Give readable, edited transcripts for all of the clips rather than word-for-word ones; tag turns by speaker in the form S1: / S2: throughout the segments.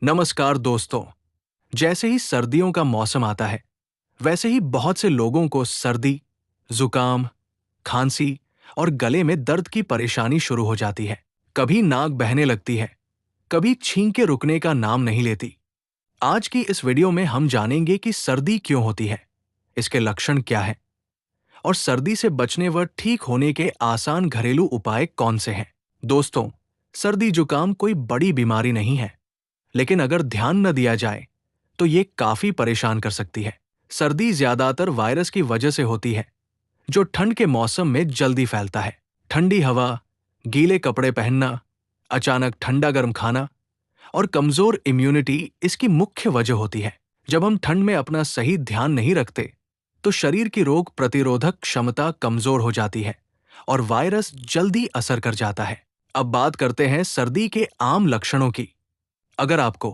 S1: नमस्कार दोस्तों। जैसे ही सर्दियों का मौसम आता है, वैसे ही बहुत से लोगों को सर्दी, जुकाम, खांसी और गले में दर्द की परेशानी शुरू हो जाती है। कभी नाक बहने लगती है, कभी छींकें रुकने का नाम नहीं लेती। आज की इस वीडियो में हम जानेंगे कि सर्दी क्यों होती है, इसके लक्षण क्या हैं और सर्दी से बचने व ठीक होने के आसान घरेलू उपाय कौन से हैं। दोस्तों, सर्दी जुकाम कोई बड़ी बीमारी नहीं है, लेकिन अगर ध्यान न दिया जाए तो ये काफी परेशान कर सकती है। सर्दी ज्यादातर वायरस की वजह से होती है, जो ठंड के मौसम में जल्दी फैलता है। ठंडी हवा, गीले कपड़े पहनना, अचानक ठंडा गर्म खाना और कमजोर इम्यूनिटी इसकी मुख्य वजह होती है। जब हम ठंड में अपना सही ध्यान नहीं रखते, तो शरीर की रोग प्रतिरोधक क्षमता कमजोर हो जाती है और वायरस जल्दी असर कर जाता है। अब बात करते हैं सर्दी के आम लक्षणों की। अगर आपको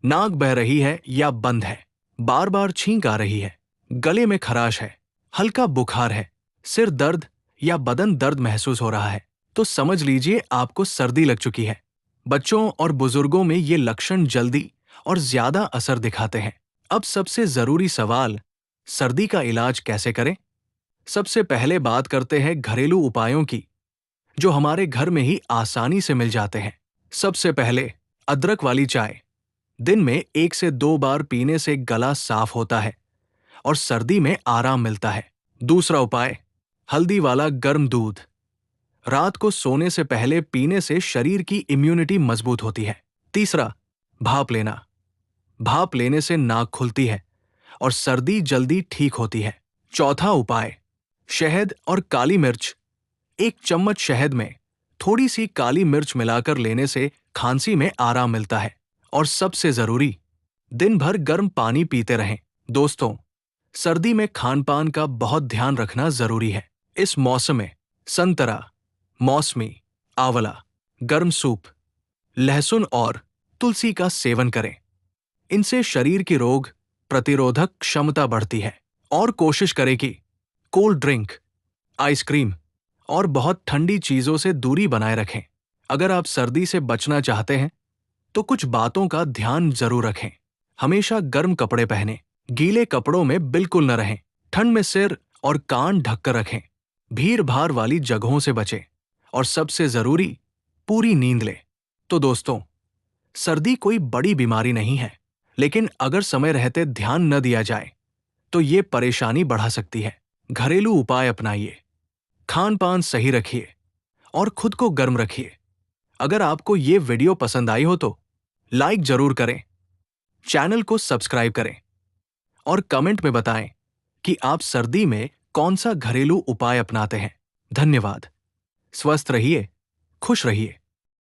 S1: नाक बह रही है या बंद है, बार बार छींक आ रही है, गले में खराश है, हल्का बुखार है, सिर दर्द या बदन दर्द महसूस हो रहा है, तो समझ लीजिए आपको सर्दी लग चुकी है। बच्चों और बुजुर्गों में ये लक्षण जल्दी और ज्यादा असर दिखाते हैं। अब सबसे जरूरी सवाल, सर्दी का इलाज कैसे करें? सबसे पहले बात करते हैं घरेलू उपायों की, जो हमारे घर में ही आसानी से मिल जाते हैं। सबसे पहले अदरक वाली चाय दिन में 1 से 2 बार पीने से गला साफ होता है और सर्दी में आराम मिलता है। दूसरा उपाय, हल्दी वाला गर्म दूध रात को सोने से पहले पीने से शरीर की इम्यूनिटी मजबूत होती है। तीसरा, भाप लेना। भाप लेने से नाक खुलती है और सर्दी जल्दी ठीक होती है। चौथा उपाय, शहद और काली मिर्च। 1 चम्मच शहद में थोड़ी सी काली मिर्च मिलाकर लेने से खांसी में आराम मिलता है। और सबसे जरूरी, दिन भर गर्म पानी पीते रहें। दोस्तों, सर्दी में खान पान का बहुत ध्यान रखना जरूरी है। इस मौसम में संतरा, मौसमी, आंवला, गर्म सूप, लहसुन और तुलसी का सेवन करें। इनसे शरीर की रोग प्रतिरोधक क्षमता बढ़ती है। और कोशिश करें कि कोल्ड ड्रिंक, आइसक्रीम और बहुत ठंडी चीजों से दूरी बनाए रखें। अगर आप सर्दी से बचना चाहते हैं, तो कुछ बातों का ध्यान जरूर रखें। हमेशा गर्म कपड़े पहनें, गीले कपड़ों में बिल्कुल न रहें, ठंड में सिर और कान ढककर रखें, भीड़ भाड़ वाली जगहों से बचें और सबसे जरूरी, पूरी नींद लें। तो दोस्तों, सर्दी कोई बड़ी बीमारी नहीं है, लेकिन अगर समय रहते ध्यान न दिया जाए तो ये परेशानी बढ़ा सकती है। घरेलू उपाय अपनाइए, खान पान सही रखिए और खुद को गर्म रखिए। अगर आपको ये वीडियो पसंद आई हो तो लाइक जरूर करें, चैनल को सब्सक्राइब करें और कमेंट में बताएं कि आप सर्दी में कौन सा घरेलू उपाय अपनाते हैं। धन्यवाद। स्वस्थ रहिए, खुश रहिए।